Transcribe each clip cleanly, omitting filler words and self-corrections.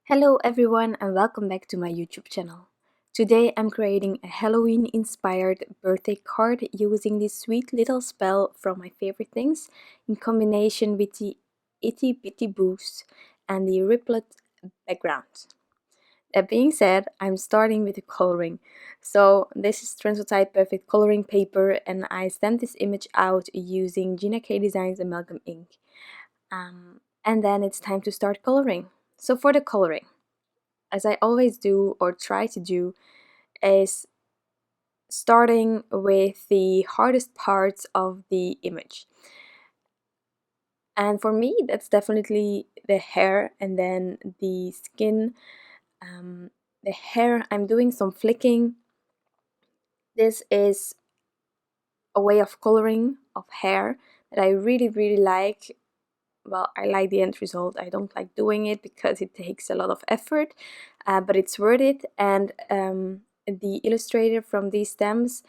Hello everyone and welcome back to my YouTube channel. Today I'm creating a Halloween inspired birthday card using this sweet little spell from my favorite things in combination with the Itty Bitty Boost and the Riplet background. That being said, I'm starting with the coloring. So this is Transotype Perfect Coloring Paper and I stamped this image out using Gina Designs Amalgam ink. And then it's time to start coloring. So for the coloring, as I always do or try to do, is starting with the hardest parts of the image. And for me, that's definitely the hair and then the skin. The hair, I'm doing some flicking. This is a way of coloring of hair that I really like. Well, I like the end result. I don't like doing it because it takes a lot of effort, but it's worth it. And the illustrator from these stems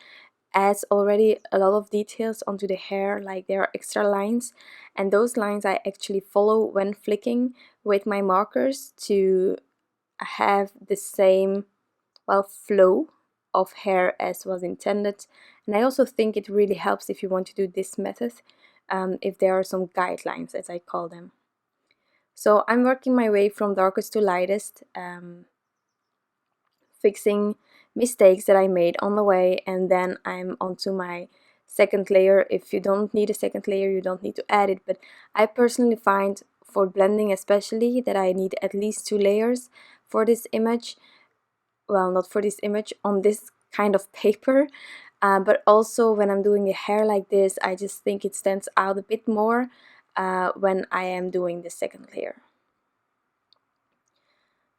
adds already a lot of details onto the hair, like there are extra lines, and those lines I actually follow when flicking with my markers to have the same, well, flow of hair as was intended. And I also think it really helps if you want to do this method, if there are some guidelines, as I call them. So I'm working my way from darkest to lightest, fixing mistakes that I made on the way, and then I'm onto my second layer. If you don't need a second layer, you don't need to add it, but I personally find for blending especially that I need at least 2 layers for this image. Well, not for this image, on this kind of paper, but also when I'm doing a hair like this, I just think it stands out a bit more when I am doing the second layer.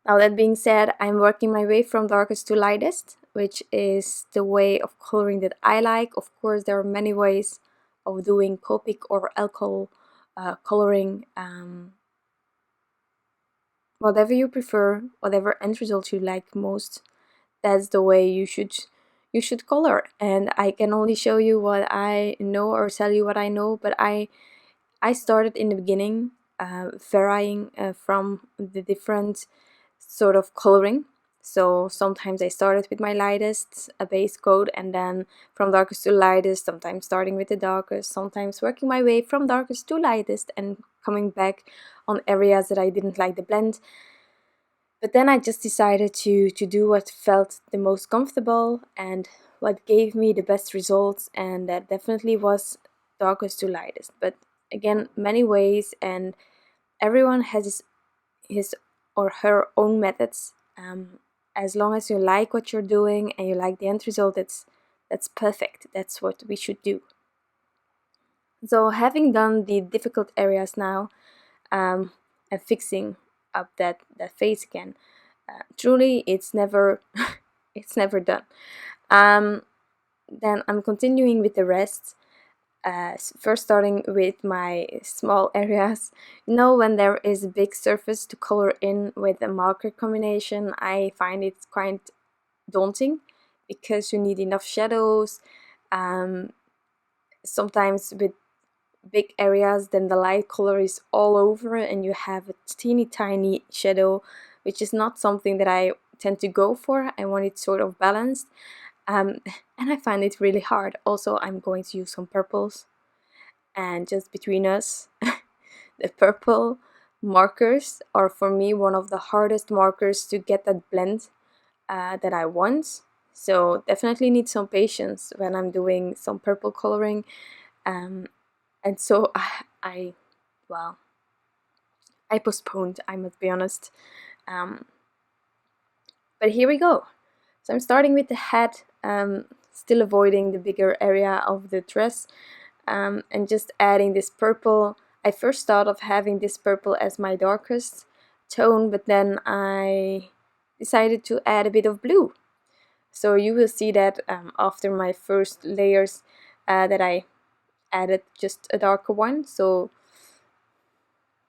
Now that being said, I'm working my way from darkest to lightest, which is the way of coloring that I like. Of course, there are many ways of doing Copic or alcohol coloring. Whatever you prefer, whatever end result you like most, that's the way you should color. And I can only show you what I know or tell you what I know, but I started in the beginning varying from the different sort of coloring. So sometimes I started with my lightest, a base coat, and then from darkest to lightest, sometimes starting with the darkest, sometimes working my way from darkest to lightest and coming back on areas that I didn't like the blend. But then I just decided to do what felt the most comfortable and what gave me the best results, and that definitely was darkest to lightest. But again, many ways, and everyone has his or her own methods. As long as you like what you're doing and you like the end result, that's perfect. That's what we should do. So having done the difficult areas now, and fixing up that face again, truly it's never it's never done. Then I'm continuing with the rest. First starting with my small areas. You know, when there is a big surface to color in with a marker combination, I find it quite daunting because you need enough shadows. Sometimes with big areas, then the light color is all over and you have a teeny tiny shadow, which is not something that I tend to go for. I want it sort of balanced. And I find it really hard. Also, I'm going to use some purples, and just between us, the purple markers are for me one of the hardest markers to get that blend that I want. So definitely need some patience when I'm doing some purple coloring, and so well, I postponed, I must be honest. But here we go. So I'm starting with the head, still avoiding the bigger area of the dress, and just adding this purple. I first thought of having this purple as my darkest tone, but then I decided to add a bit of blue. So you will see that after my first layers that I added just a darker one. So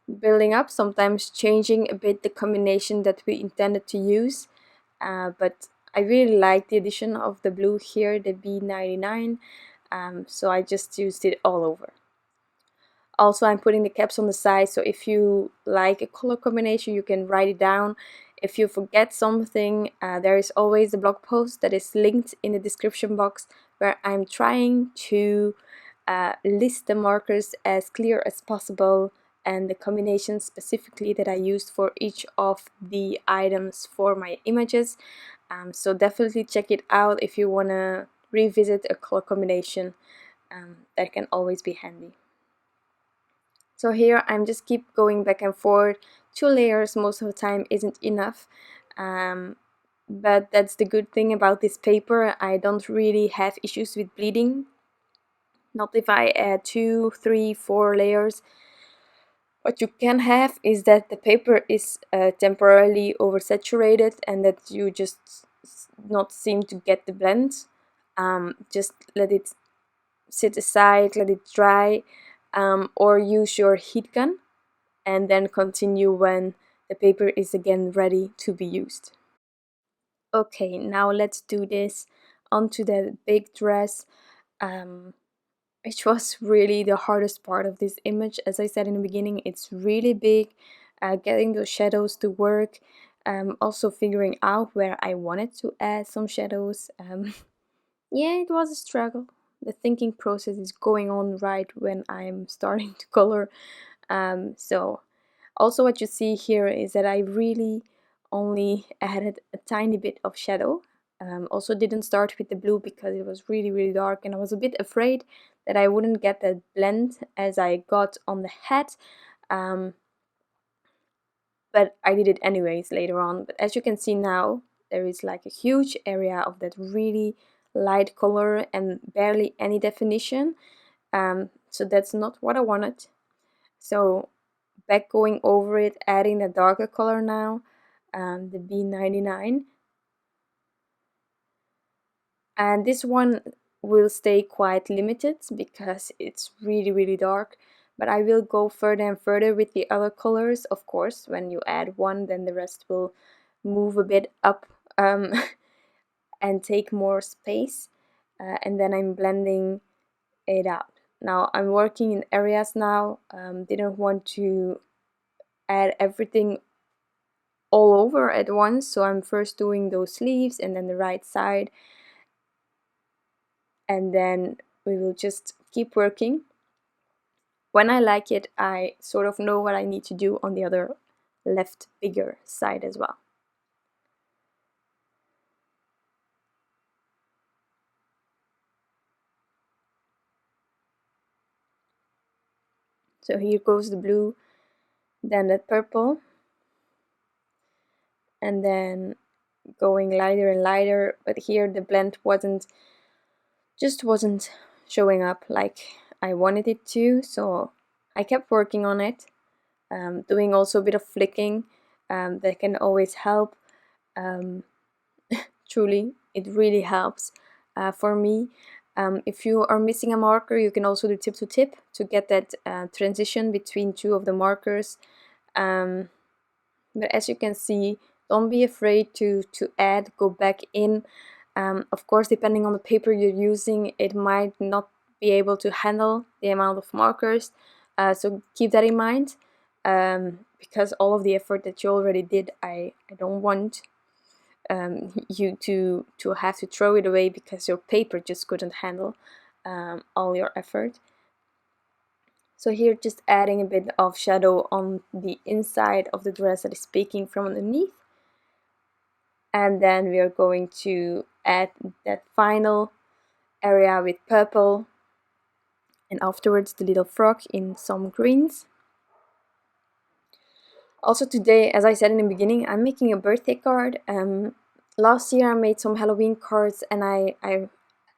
building up, sometimes changing a bit the combination that we intended to use. But I really like the addition of the blue here, the B99, so I just used it all over. Also, I'm putting the caps on the side, so if you like a color combination, you can write it down. If you forget something, there is always the blog post that is linked in the description box, where I'm trying to list the markers as clear as possible and the combinations specifically that I used for each of the items for my images. So definitely check it out if you want to revisit a color combination. That can always be handy. So here I'm just keep going back and forth. 2 layers most of the time isn't enough, but that's the good thing about this paper. I don't really have issues with bleeding. Not if I add 2, 3, 4 layers. What you can have is that the paper is temporarily oversaturated and that you just not seem to get the blend. Just let it sit aside, let it dry, or use your heat gun and then continue when the paper is again ready to be used. Okay, now let's do this onto the big dress, which was really the hardest part of this image. As I said in the beginning, it's really big, getting those shadows to work, also figuring out where I wanted to add some shadows. Yeah, it was a struggle. The thinking process is going on right when I'm starting to color. So also what you see here is that I really only added a tiny bit of shadow. Also didn't start with the blue because it was really dark, and I was a bit afraid that I wouldn't get that blend as I got on the hat. But I did it anyways later on. But as you can see now, there is like a huge area of that really light color and barely any definition. So that's not what I wanted. So back going over it, adding the darker color now, the B99. And this one will stay quite limited because it's really dark, but I will go further and further with the other colors. Of course, when you add one, then the rest will move a bit up and take more space, and then I'm blending it out. Now I'm working in areas now, didn't want to add everything all over at once, so I'm first doing those sleeves and then the right side, and then we will just keep working. When I like it, I sort of know what I need to do on the other left bigger side as well. So here goes the blue, then the purple, and then going lighter and lighter, but here the blend wasn't showing up like I wanted it to, so I kept working on it, doing also a bit of flicking. That can always help. Truly, it really helps for me. If you are missing a marker, you can also do tip to tip to get that transition between two of the markers. But as you can see, don't be afraid to add, go back in. Of course, depending on the paper you're using, it might not be able to handle the amount of markers. So keep that in mind, because all of the effort that you already did, I don't want you to have to throw it away because your paper just couldn't handle all your effort. So here just adding a bit of shadow on the inside of the dress that is peeking from underneath. And then we are going to add that final area with purple, and afterwards the little frog in some greens. Also today, as I said in the beginning, I'm making a birthday card. Last year I made some Halloween cards, and I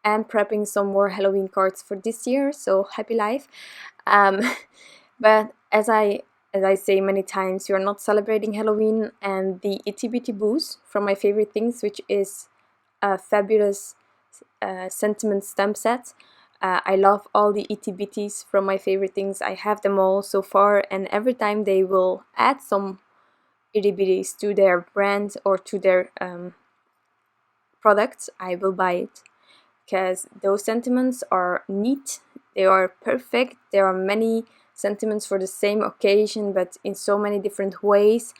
am prepping some more Halloween cards for this year, so happy life. But as I say many times, you're not celebrating Halloween, and the Itty Bitty Boos from My Favorite Things, which is a fabulous sentiment stamp set. I love all the itty bitties from My Favorite Things. I have them all so far, and every time they will add some itty bitties to their brand or to their products, I will buy it, because those sentiments are neat, they are perfect. There are many sentiments for the same occasion, but in so many different ways.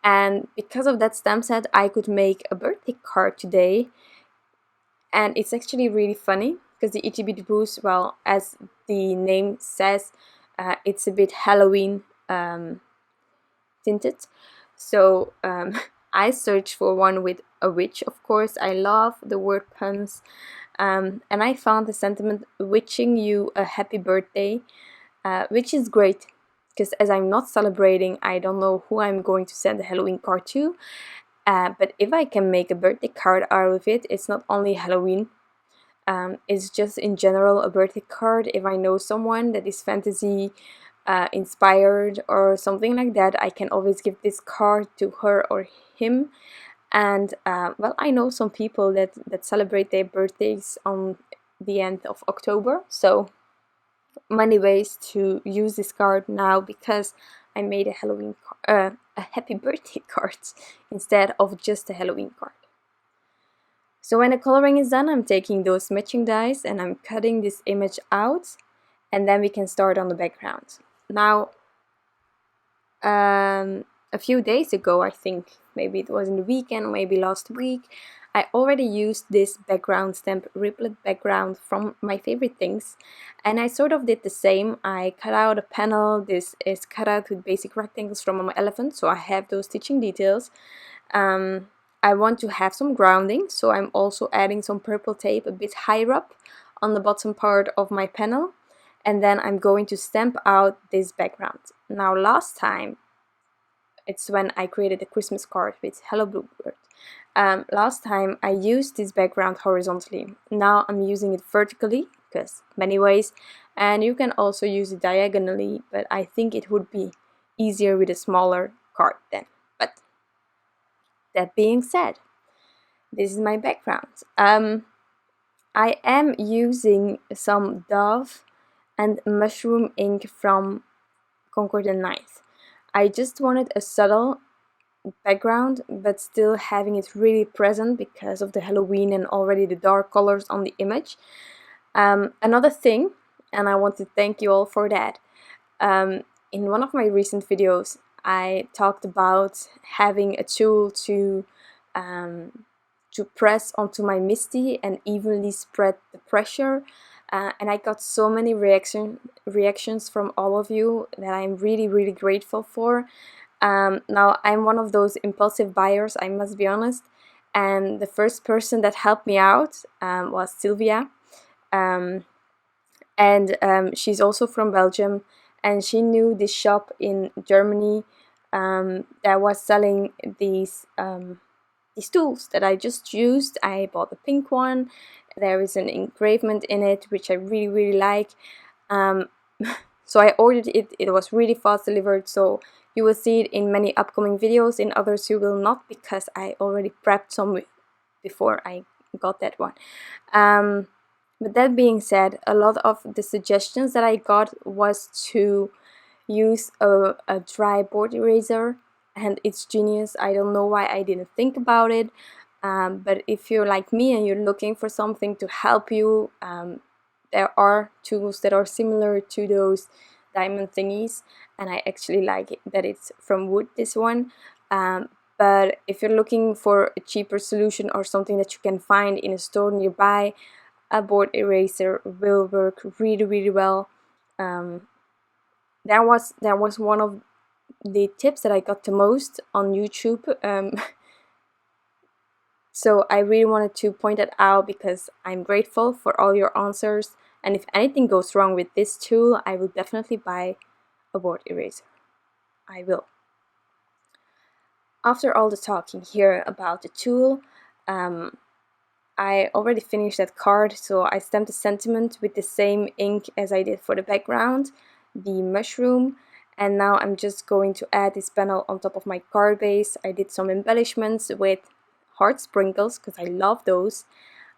And because of that stamp set, I could make a birthday card today. And it's actually really funny because the Itty Bitty Boos, well, as the name says, it's a bit Halloween tinted. So I searched for one with a witch, of course. I love the word puns. And I found the sentiment wishing you a happy birthday, which is great because as I'm not celebrating, I don't know who I'm going to send a Halloween card to. But if I can make a birthday card out of it, it's not only Halloween. It's just in general a birthday card. If I know someone that is fantasy inspired or something like that, I can always give this card to her or him. And well, I know some people that celebrate their birthdays on the end of October, so many ways to use this card now because I made a Halloween a happy birthday card instead of just a Halloween card. So when the coloring is done, I'm taking those matching dies and I'm cutting this image out, and then we can start on the background. Now, a few days ago, I think, maybe it was in the weekend, maybe last week, I already used this background stamp, Riplet background from My Favorite Things, and I sort of did the same. I cut out a panel. This is cut out with basic rectangles from my elephant, so I have those stitching details. I want to have some grounding, so I'm also adding some purple tape a bit higher up on the bottom part of my panel, and then I'm going to stamp out this background. Now last time, it's when I created a Christmas card with Hello Bluebird. Last time I used this background horizontally. Now I'm using it vertically, because many ways, and you can also use it diagonally, but I think it would be easier with a smaller card then. But that being said, this is my background. I am using some Dove and Mushroom ink from Concord and Ninth. I just wanted a subtle background, but still having it really present because of the Halloween and already the dark colors on the image. Another thing, and I want to thank you all for that, in one of my recent videos I talked about having a tool to press onto my Misty and evenly spread the pressure, and I got so many reactions from all of you that I'm really grateful for. Now I'm one of those impulsive buyers, I must be honest, and the first person that helped me out was Sylvia, and she's also from Belgium, and she knew this shop in Germany that was selling these tools that I just used. I bought the pink one. There is an engravement in it which I really like. So I ordered it. It was really fast delivered, so you will see it in many upcoming videos. In others you will not, because I already prepped some before I got that one. But that being said, a lot of the suggestions that I got was to use a dry board eraser, and it's genius. I don't know why I didn't think about it, but if you're like me and you're looking for something to help you, there are tools that are similar to those diamond thingies, and I actually like it that it's from wood, this one. But if you're looking for a cheaper solution or something that you can find in a store nearby, a board eraser will work really well. That was one of the tips that I got the most on YouTube. So I really wanted to point that out because I'm grateful for all your answers, and if anything goes wrong with this tool, I will definitely buy a board eraser. I will. After all the talking here about the tool, I already finished that card, so I stamped the sentiment with the same ink as I did for the background, the mushroom, and now I'm just going to add this panel on top of my card base. I did some embellishments with heart sprinkles because I love those,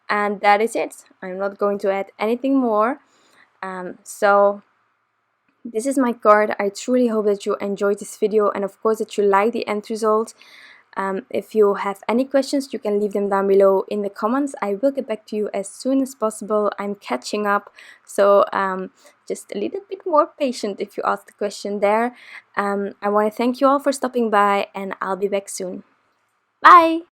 and that is it. I'm not going to add anything more. So this is my card. I truly hope that you enjoyed this video, and of course that you like the end result. If you have any questions, you can leave them down below in the comments. I will get back to you as soon as possible. I'm catching up, so just a little bit more patient if you ask the question there. I want to thank you all for stopping by, and I'll be back soon. Bye!